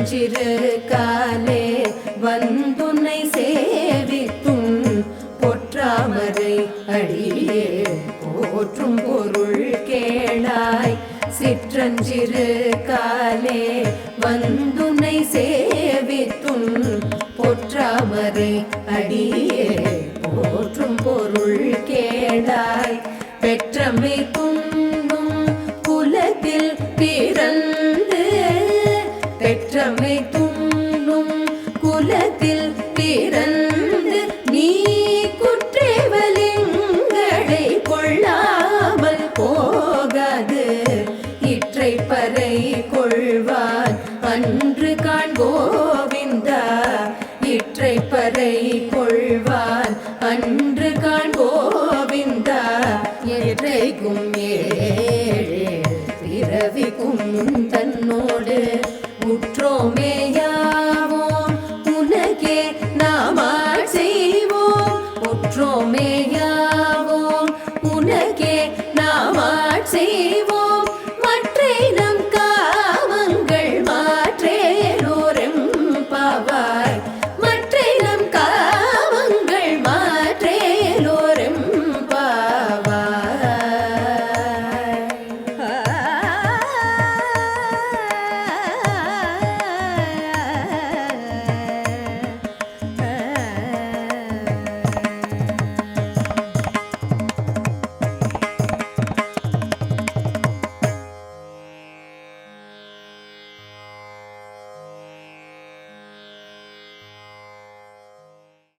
சிற்றஞ்சிறு காலே வந்துன்னை சேவித்தும் பொற்றாமரை அடியே போற்றும் பொருள் கேளாய். சிற்றஞ்சிறு காலே வந்துன்னை சேவித்தும் பொற்றாமரை அடியே போற்றும் பொருள் கேளாய். பெற்றமை துண்ணும் குலத்தில் பிறந்து பெற்றமை துண்ணும் குலத்தில் பிறந்து நீ குற்றேவலிங்களை கொள்ளாமல் போகாது இற்றை பறை கொள்வான் அன்று காண் கோவிந்தா. இற்றை பறை